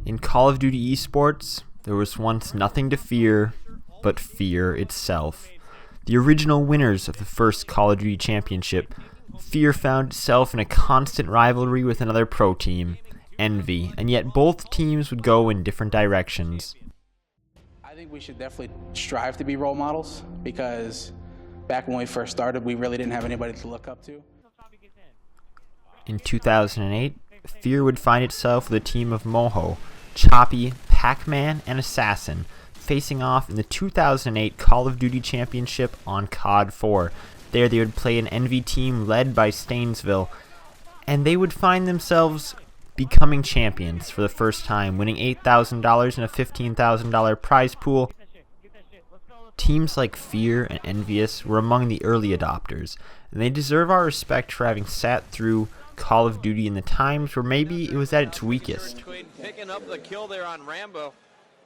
In Call of Duty esports, there was once nothing to fear but fear itself. The original winners of the first Call of Duty championship, FeaR found itself in a constant rivalry with another pro team, Envy, and yet both teams would go in different directions. I think we should definitely strive to be role models, because back when we first started, we really didn't have anybody to look up to. In 2008, FeaR would find itself with a team of Moho, Choppy, Pac-Man, and Assassin, facing off in the 2008 Call of Duty Championship on COD 4. There they would play an Envy team led by Stainsville, and they would find themselves becoming champions for the first time, winning $8,000 and a $15,000 prize pool. Teams like FeaR and Envious were among the early adopters, and they deserve our respect for having sat through Call of Duty in the times where maybe it was at its weakest. Picking up the kill there on Rambo,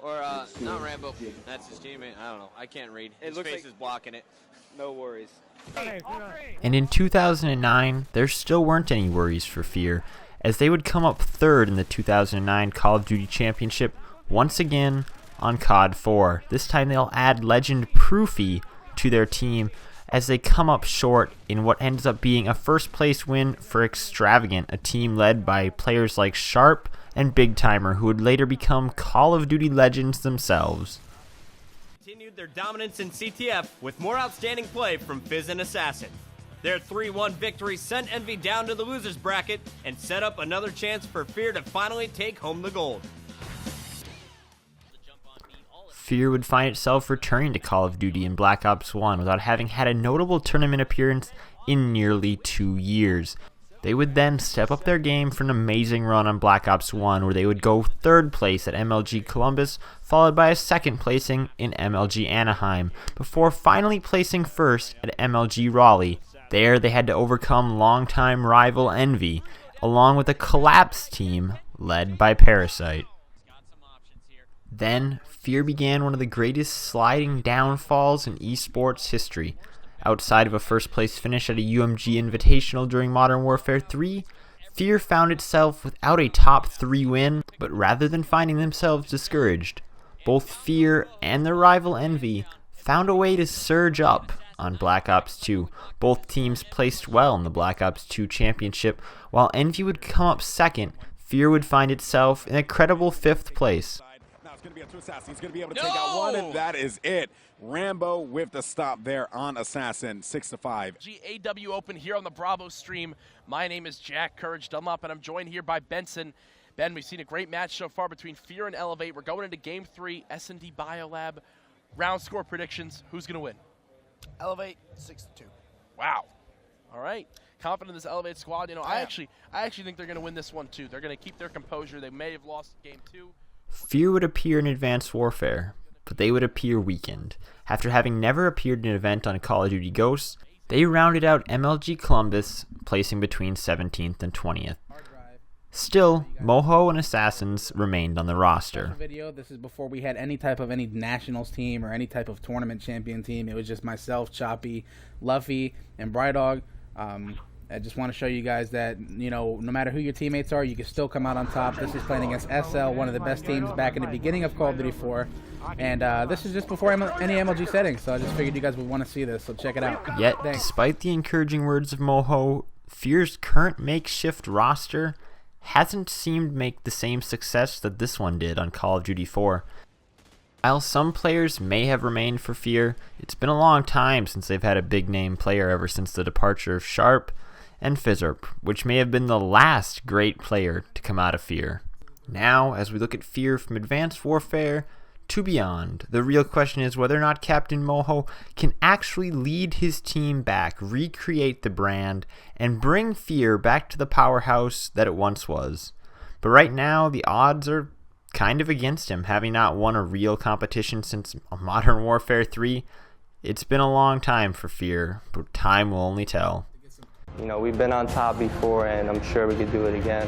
or not Rambo, that's his teammate, I don't know, I can't read. His face is blocking it. No worries. And in 2009, there still weren't any worries for FeaR, as they would come up third in the 2009 Call of Duty Championship once again on COD 4. This time they'll add legend Proofy to their team as they come up short in what ends up being a first place win for Extravagant, a team led by players like Sharp and Big Timer, who would later become Call of Duty legends themselves. Continued their dominance in CTF with more outstanding play from Fizz and Assassin. Their 3-1 victory sent Envy down to the losers bracket and set up another chance for FeaR to finally take home the gold. FeaR would find itself returning to Call of Duty in Black Ops 1 without having had a notable tournament appearance in nearly 2 years. They would then step up their game for an amazing run on Black Ops 1, where they would go third place at MLG Columbus, followed by a second placing in MLG Anaheim, before finally placing first at MLG Raleigh. There they had to overcome longtime rival Envy, along with a collapsed team led by Parasite. Then, FeaR began one of the greatest sliding downfalls in esports history. Outside of a first-place finish at a UMG Invitational during Modern Warfare 3, FeaR found itself without a top 3 win, but rather than finding themselves discouraged, both FeaR and their rival Envy found a way to surge up on Black Ops 2. Both teams placed well in the Black Ops 2 championship, while Envy would come up second. FeaR would find itself in a credible 5th place. Going to be a two Assassin. He's going to be able to take out one, and that is it. Rambo with the stop there on Assassin, 6-5. GAW Open here on the Bravo stream. My name is Jack Courage Dunlop, and I'm joined here by Benson. Ben, we've seen a great match so far between FeaR and Elevate. We're going into Game 3, S&D Biolab. Round score predictions. Who's going to win? Elevate 6-2. Wow. All right. Confident in this Elevate squad. You know, I actually think they're going to win this one too. They're going to keep their composure. They may have lost Game 2. FeaR would appear in Advanced Warfare, but they would appear weakened. After having never appeared in an event on Call of Duty Ghosts, they rounded out MLG Columbus, placing between 17th and 20th. Still, Moho and Assassins remained on the roster. This is before we had any type of nationals team or any type of tournament champion team. It was just myself, Choppy, Luffy, and Brydog. I just want to show you guys that, you know, no matter who your teammates are, you can still come out on top. This is playing against SL, one of the best teams back in the beginning of Call of Duty 4. And this is just before any MLG settings, so I just figured you guys would want to see this, so check it out. Yet, despite the encouraging words of Moho, FeaR's current makeshift roster hasn't seemed to make the same success that this one did on Call of Duty 4. While some players may have remained for FeaR, it's been a long time since they've had a big-name player ever since the departure of Sharp and FizzUp, which may have been the last great player to come out of FeaR. Now, as we look at FeaR from Advanced Warfare to beyond, the real question is whether or not Captain Moho can actually lead his team back, recreate the brand, and bring FeaR back to the powerhouse that it once was. But right now, the odds are kind of against him, having not won a real competition since Modern Warfare 3. It's been a long time for FeaR, but time will only tell. You know, we've been on top before, and I'm sure we could do it again.